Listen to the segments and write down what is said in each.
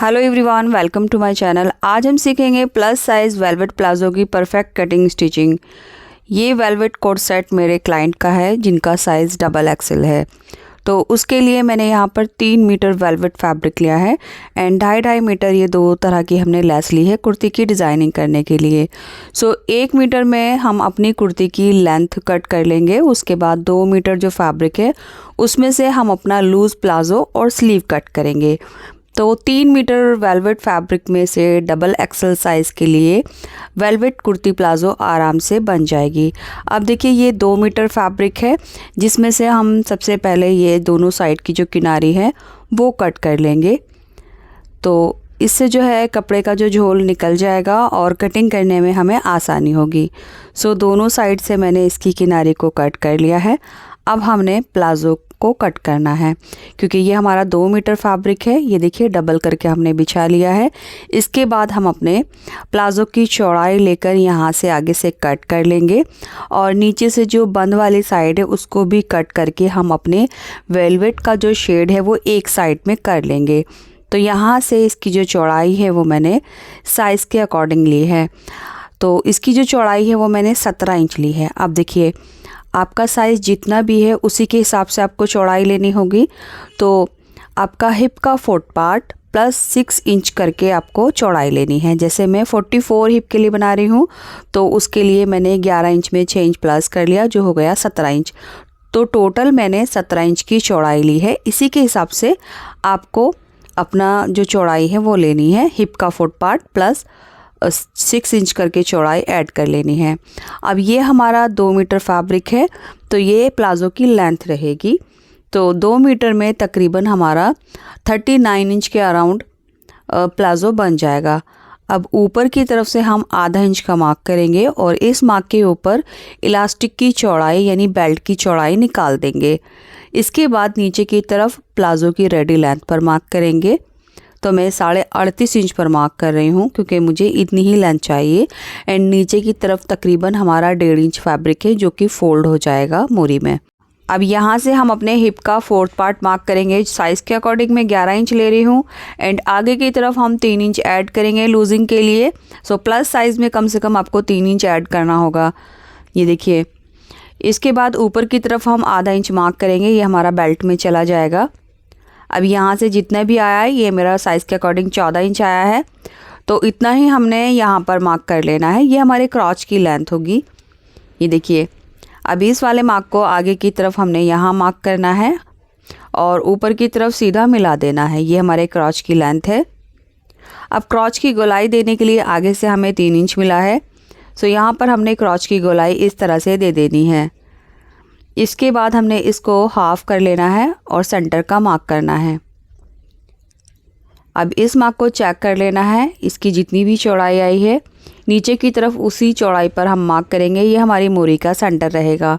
Hello everyone, welcome to my channel. आज हम सीखेंगे प्लस साइज़ वेलवेट प्लाज़ो की परफेक्ट कटिंग स्टिचिंग। ये वेलवेट कोट सेट मेरे क्लाइंट का है जिनका साइज़ डबल एक्सेल है। तो उसके लिए मैंने यहाँ पर 3 मीटर वेलवेट फैब्रिक लिया है एंड 2.5 मीटर ये दो तरह की हमने लेस ली है कुर्ती की डिज़ाइनिंग करने के लिए। 1 मीटर में हम अपनी कुर्ती की लेंथ कट कर लेंगे। उसके बाद 2 मीटर जो फैब्रिक है उसमें से हम अपना लूज़ प्लाज़ो और स्लीव कट करेंगे। तो 3 मीटर वेलवेट फैब्रिक में से डबल एक्सेल साइज़ के लिए वेलवेट कुर्ती प्लाज़ो आराम से बन जाएगी। अब देखिए, ये 2 मीटर फैब्रिक है जिसमें से हम सबसे पहले ये दोनों साइड की जो किनारी है वो कट कर लेंगे। तो इससे जो है कपड़े का जो झोल निकल जाएगा और कटिंग करने में हमें आसानी होगी। दोनों साइड से मैंने इसकी किनारी को कट कर लिया है। अब हमने प्लाज़ो को कट करना है क्योंकि ये हमारा 2 मीटर फैब्रिक है। ये देखिए, डबल करके हमने बिछा लिया है। इसके बाद हम अपने प्लाज़ो की चौड़ाई लेकर यहाँ से आगे से कट कर लेंगे और नीचे से जो बंद वाली साइड है उसको भी कट करके हम अपने वेलवेट का जो शेड है वो एक साइड में कर लेंगे। तो यहाँ से इसकी जो चौड़ाई है वो मैंने साइज़ के अकॉर्डिंग ली है। तो इसकी जो चौड़ाई है वो मैंने 17 इंच ली है। अब देखिए, आपका साइज़ जितना भी है उसी के हिसाब से आपको चौड़ाई लेनी होगी। तो आपका हिप का 4 पार्ट प्लस 6 इंच करके आपको चौड़ाई लेनी है। जैसे मैं 44 हिप के लिए बना रही हूँ तो उसके लिए मैंने 11 इंच में 6 इंच प्लस कर लिया, जो हो गया 17 इंच। तो टोटल मैंने 17 इंच की चौड़ाई ली है। इसी के हिसाब से आपको अपना जो चौड़ाई है वो लेनी है। हिप का 4 पार्ट प्लस 6 इंच करके चौड़ाई ऐड कर लेनी है। अब ये हमारा 2 मीटर फैब्रिक है तो ये प्लाज़ो की लेंथ रहेगी। तो 2 मीटर में तकरीबन हमारा 39 इंच के अराउंड प्लाज़ो बन जाएगा। अब ऊपर की तरफ से हम आधा इंच का मार्क करेंगे और इस मार्क के ऊपर इलास्टिक की चौड़ाई यानी बेल्ट की चौड़ाई निकाल देंगे। इसके बाद नीचे की तरफ प्लाज़ो की रेडी लेंथ पर मार्क करेंगे। तो मैं 38.5 इंच पर मार्क कर रही हूँ क्योंकि मुझे इतनी ही लेंथ चाहिए। एंड नीचे की तरफ तकरीबन हमारा 1.5 इंच फैब्रिक है जो कि फोल्ड हो जाएगा मोरी में। अब यहाँ से हम अपने हिप का 4th पार्ट मार्क करेंगे। साइज़ के अकॉर्डिंग मैं 11 इंच ले रही हूँ एंड आगे की तरफ हम 3 इंच ऐड करेंगे लूजिंग के लिए। प्लस साइज़ में कम से कम आपको 3 इंच ऐड करना होगा। ये देखिए, इसके बाद ऊपर की तरफ हम आधा इंच मार्क करेंगे। ये हमारा बेल्ट में चला जाएगा। अब यहाँ से जितना भी आया है, ये मेरा साइज़ के अकॉर्डिंग 14 इंच आया है, तो इतना ही हमने यहाँ पर मार्क कर लेना है। ये हमारे क्रॉच की लेंथ होगी। ये देखिए, अब इस वाले मार्क को आगे की तरफ हमने यहाँ मार्क करना है और ऊपर की तरफ सीधा मिला देना है। ये हमारे क्रॉच की लेंथ है। अब क्रॉच की गोलाई देने के लिए आगे से हमें 3 इंच मिला है। यहाँ पर हमने क्रॉच की गोलाई इस तरह से दे देनी है। इसके बाद हमने इसको हाफ़ कर लेना है और सेंटर का मार्क करना है। अब इस मार्क को चेक कर लेना है। इसकी जितनी भी चौड़ाई आई है नीचे की तरफ उसी चौड़ाई पर हम मार्क करेंगे। ये हमारी मोरी का सेंटर रहेगा।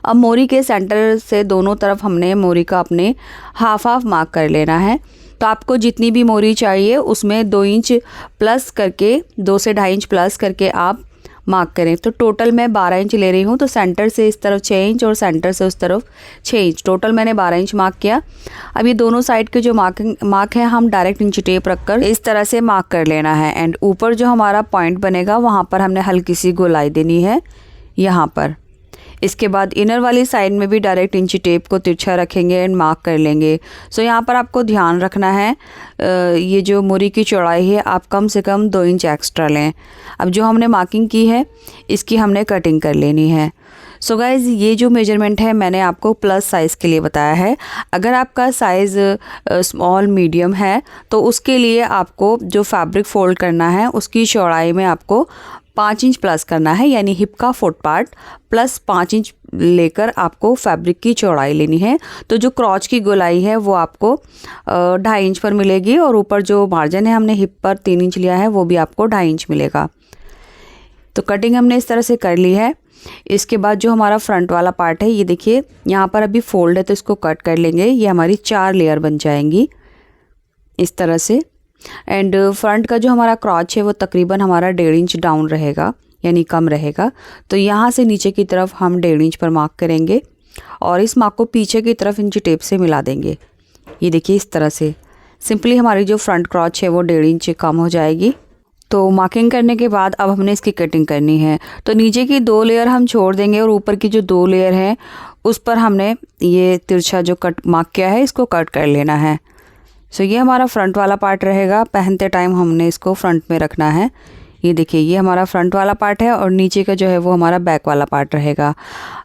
अब मोरी के सेंटर से दोनों तरफ हमने मोरी का अपने हाफ मार्क कर लेना है। तो आपको जितनी भी मोरी चाहिए उसमें 2 इंच प्लस करके, 2 से 2.5 इंच प्लस करके आप मार्क करें। तो टोटल मैं 12 इंच ले रही हूँ। तो सेंटर से इस तरफ 6 इंच और सेंटर से उस तरफ 6 इंच, टोटल मैंने 12 इंच मार्क किया। अब ये दोनों साइड के जो मार्क है हम डायरेक्ट इंची टेप रखकर इस तरह से मार्क कर लेना है। एंड ऊपर जो हमारा पॉइंट बनेगा वहाँ पर हमने हल्की सी गोलाई देनी है यहाँ पर। इसके बाद इनर वाली साइड में भी डायरेक्ट इंची टेप को तिरछा रखेंगे एंड मार्क कर लेंगे। यहाँ पर आपको ध्यान रखना है, ये जो मोरी की चौड़ाई है आप कम से कम 2 इंच एक्स्ट्रा लें। अब जो हमने मार्किंग की है इसकी हमने कटिंग कर लेनी है। गाइज़, ये जो मेजरमेंट है मैंने आपको प्लस साइज़ के लिए बताया है। अगर आपका साइज़ स्मॉल मीडियम है तो उसके लिए आपको जो फैब्रिक फोल्ड करना है उसकी चौड़ाई में आपको 5 इंच प्लस करना है। यानी हिप का 4 पार्ट प्लस 5 इंच लेकर आपको फैब्रिक की चौड़ाई लेनी है। तो जो क्रॉच की गोलाई है वो आपको 2.5 इंच पर मिलेगी और ऊपर जो मार्जिन है हमने हिप पर 3 इंच लिया है वो भी आपको 2.5 इंच मिलेगा। तो कटिंग हमने इस तरह से कर ली है। इसके बाद जो हमारा फ्रंट वाला पार्ट है, ये देखिए यहाँ पर अभी फोल्ड है तो इसको कट कर लेंगे। ये हमारी 4 लेयर बन जाएंगी इस तरह से। एंड फ्रंट का जो हमारा क्रॉच है वो तकरीबन हमारा 1.5 इंच डाउन रहेगा यानी कम रहेगा। तो यहाँ से नीचे की तरफ हम 1.5 इंच पर मार्क करेंगे और इस मार्क को पीछे की तरफ इंची टेप से मिला देंगे। ये देखिए, इस तरह से सिंपली हमारी जो फ्रंट क्रॉच है वो 1.5 इंच कम हो जाएगी। तो मार्किंग करने के बाद अब हमने इसकी कटिंग करनी है। तो नीचे की 2 लेयर हम छोड़ देंगे और ऊपर की जो 2 लेयर है उस पर हमने ये तिरछा जो कट मार्क किया है इसको कट कर लेना है। सो ये हमारा फ्रंट वाला पार्ट रहेगा। पहनते टाइम हमने इसको फ्रंट में रखना है। ये देखिए ये हमारा फ्रंट वाला पार्ट है और नीचे का जो है वो हमारा बैक वाला पार्ट रहेगा।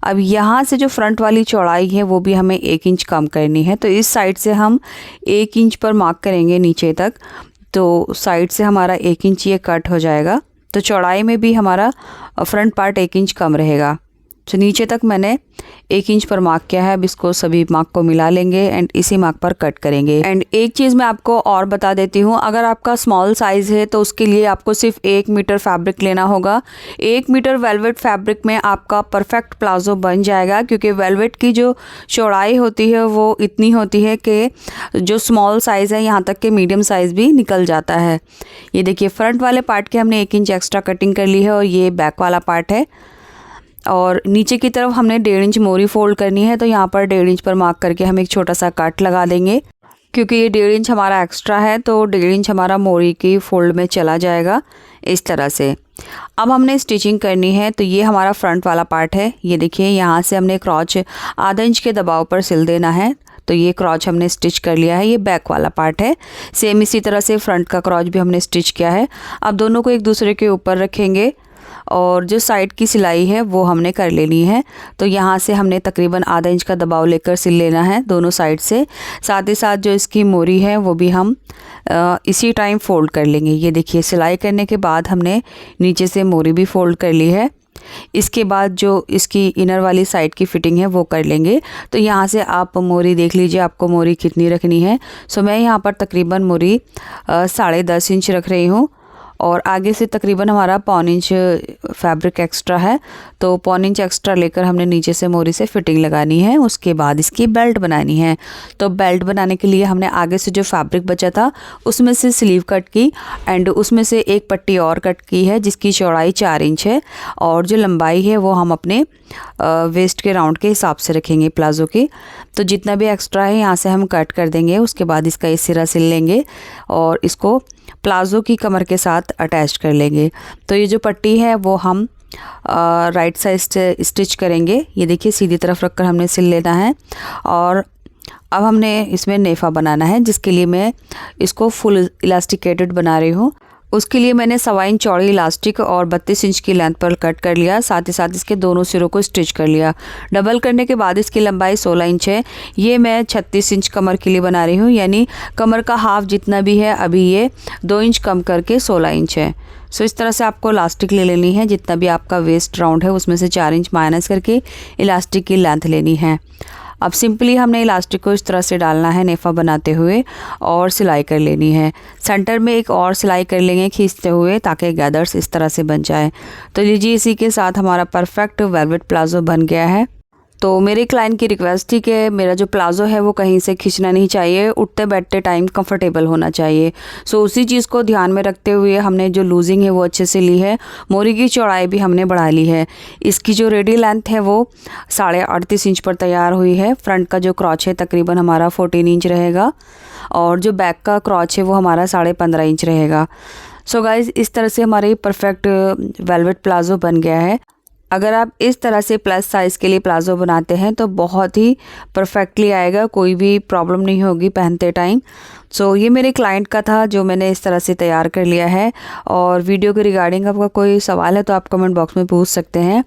अब यहाँ से जो फ्रंट वाली चौड़ाई है वो भी हमें 1 इंच कम करनी है। तो इस साइड से हम 1 इंच पर मार्क करेंगे नीचे तक। तो साइड से हमारा 1 इंच ये कट हो जाएगा। तो चौड़ाई में भी हमारा फ्रंट पार्ट 1 इंच कम रहेगा। तो नीचे तक मैंने 1 इंच पर मार्क किया है। अब इसको सभी मार्क को मिला लेंगे एंड इसी मार्क पर कट करेंगे। एंड एक चीज़ मैं आपको और बता देती हूँ, अगर आपका स्मॉल साइज़ है तो उसके लिए आपको सिर्फ 1 मीटर फैब्रिक लेना होगा। 1 मीटर वेलवेट फैब्रिक में आपका परफेक्ट प्लाजो बन जाएगा, क्योंकि वेलवेट की जो चौड़ाई होती है वो इतनी होती है कि जो स्मॉल साइज़ है यहाँ तक कि मीडियम साइज़ भी निकल जाता है। ये देखिए फ्रंट वाले पार्ट की हमने 1 इंच एक्स्ट्रा कटिंग कर ली है और ये बैक वाला पार्ट है। और नीचे की तरफ हमने 1.5 इंच मोरी फोल्ड करनी है। तो यहाँ पर 1.5 इंच पर मार्क करके हम एक छोटा सा कट लगा देंगे, क्योंकि ये 1.5 इंच हमारा एक्स्ट्रा है। तो 1.5 इंच हमारा मोरी की फोल्ड में चला जाएगा इस तरह से। अब हमने स्टिचिंग करनी है। तो ये हमारा फ्रंट वाला पार्ट है। ये देखिए यहाँ से हमने क्रॉच आधा इंच के दबाव पर सिल देना है। तो ये क्रॉच हमने स्टिच कर लिया है। ये बैक वाला पार्ट है। सेम इसी तरह से फ्रंट का क्रॉच भी हमने स्टिच किया है। अब दोनों को एक दूसरे के ऊपर रखेंगे और जो साइड की सिलाई है वो हमने कर लेनी है। तो यहाँ से हमने तकरीबन आधा इंच का दबाव लेकर सिल लेना है दोनों साइड से। साथ ही साथ जो इसकी मोरी है वो भी हम इसी टाइम फोल्ड कर लेंगे। ये देखिए सिलाई करने के बाद हमने नीचे से मोरी भी फोल्ड कर ली है। इसके बाद जो इसकी इनर वाली साइड की फिटिंग है वो कर लेंगे। तो यहाँ से आप मोरी देख लीजिए आपको मोरी कितनी रखनी है। सो मैं यहाँ पर तकरीबन मोरी 10.5 इंच रख रही हूँ और आगे से तकरीबन हमारा 1.25 इंच फैब्रिक एक्स्ट्रा है। तो 1.25 इंच एक्स्ट्रा लेकर हमने नीचे से मोरी से फिटिंग लगानी है। उसके बाद इसकी बेल्ट बनानी है। तो बेल्ट बनाने के लिए हमने आगे से जो फैब्रिक बचा था उसमें से स्लीव कट की एंड उसमें से एक पट्टी और कट की है जिसकी चौड़ाई 4 इंच है और जो लंबाई है वो हम अपने वेस्ट के राउंड के हिसाब से रखेंगे प्लाजो की। तो जितना भी एक्स्ट्रा है यहाँ से हम कट कर देंगे। उसके बाद इसका इस सिरा सिल लेंगे और इसको प्लाजो की कमर के साथ अटैच कर लेंगे। तो ये जो पट्टी है वो हम राइट साइड से स्टिच करेंगे। ये देखिए सीधी तरफ रखकर हमने सिल लेना है और अब हमने इसमें नेफा बनाना है, जिसके लिए मैं इसको फुल इलास्टिकेटेड बना रही हूँ। उसके लिए मैंने 1.25 इंच चौड़ी इलास्टिक और 32 इंच की लेंथ पर कट कर लिया। साथ ही साथ इसके दोनों सिरों को स्टिच कर लिया। डबल करने के बाद इसकी लंबाई 16 इंच है। ये मैं 36 इंच कमर के लिए बना रही हूँ, यानी कमर का हाफ जितना भी है अभी ये 2 इंच कम करके 16 इंच है। सो इस तरह से आपको इलास्टिक ले लेनी है। जितना भी आपका वेस्ट राउंड है उसमें से 4 इंच माइनस करके इलास्टिक की लेंथ लेनी है। अब सिंपली हमने इलास्टिक को इस तरह से डालना है नेफा बनाते हुए और सिलाई कर लेनी है। सेंटर में एक और सिलाई कर लेंगे खींचते हुए, ताकि गैदर्स इस तरह से बन जाए। तो लीजिए इसी के साथ हमारा परफेक्ट वेलवेट प्लाजो बन गया है। तो मेरे क्लाइंट की रिक्वेस्ट थी कि मेरा जो प्लाजो है वो कहीं से खींचना नहीं चाहिए, उठते बैठते टाइम कंफर्टेबल होना चाहिए। सो उसी चीज़ को ध्यान में रखते हुए हमने जो लूजिंग है वो अच्छे से ली है। मोरी की चौड़ाई भी हमने बढ़ा ली है। इसकी जो रेडी लेंथ है वो 38.5 इंच पर तैयार हुई है। फ्रंट का जो क्रॉच है तकरीबन हमारा 14 इंच रहेगा और जो बैक का क्रॉच है वो हमारा 15.5 इंच रहेगा। सो गाइज़ इस तरह से हमारी परफेक्ट वेलवेट प्लाजो बन गया है। अगर आप इस तरह से प्लस साइज़ के लिए प्लाजो बनाते हैं तो बहुत ही परफेक्टली आएगा, कोई भी प्रॉब्लम नहीं होगी पहनते टाइम। सो ये मेरे क्लाइंट का था जो मैंने इस तरह से तैयार कर लिया है। और वीडियो के रिगार्डिंग आपका कोई सवाल है तो आप कमेंट बॉक्स में पूछ सकते हैं।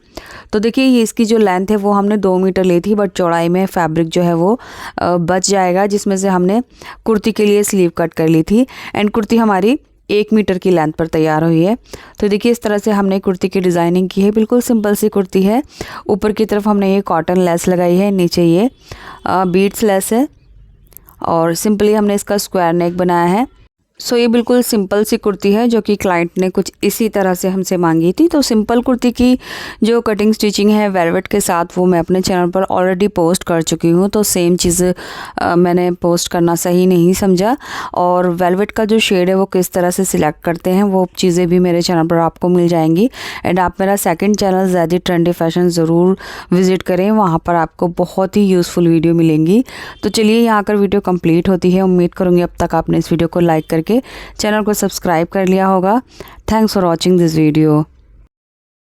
तो देखिए ये इसकी जो लेंथ है वो हमने 2 मीटर ली थी, बट चौड़ाई में फैब्रिक जो है वो बच जाएगा, जिसमें से हमने कुर्ती के लिए स्लीव कट कर ली थी एंड कुर्ती हमारी 1 मीटर की लेंथ पर तैयार हुई है। तो देखिए इस तरह से हमने कुर्ती की डिज़ाइनिंग की है। बिल्कुल सिंपल सी कुर्ती है। ऊपर की तरफ हमने ये कॉटन लेस लगाई है, नीचे ये बीड्स लेस है और सिंपली हमने इसका स्क्वायर नेक बनाया है। सो ये बिल्कुल सिंपल सी कुर्ती है जो कि क्लाइंट ने कुछ इसी तरह से हमसे मांगी थी। तो सिंपल कुर्ती की जो कटिंग स्टिचिंग है वेलवेट के साथ वो मैं अपने चैनल पर ऑलरेडी पोस्ट कर चुकी हूँ। तो सेम चीज़ मैंने पोस्ट करना सही नहीं समझा। और वेलवेट का जो शेड है वो किस तरह से सिलेक्ट करते हैं वो चीज़ें भी मेरे चैनल पर आपको मिल जाएंगी। एंड आप मेरा second channel Zaidi trendy fashion ज़रूर विज़िट करें, वहाँ पर आपको बहुत ही यूज़फुल वीडियो मिलेंगी। तो चलिए यहाँ कर वीडियो कंप्लीट होती है। उम्मीद करूँगी अब तक आपने इस वीडियो को लाइक करके चैनल को सब्सक्राइब कर लिया होगा। Thanks for watching this video.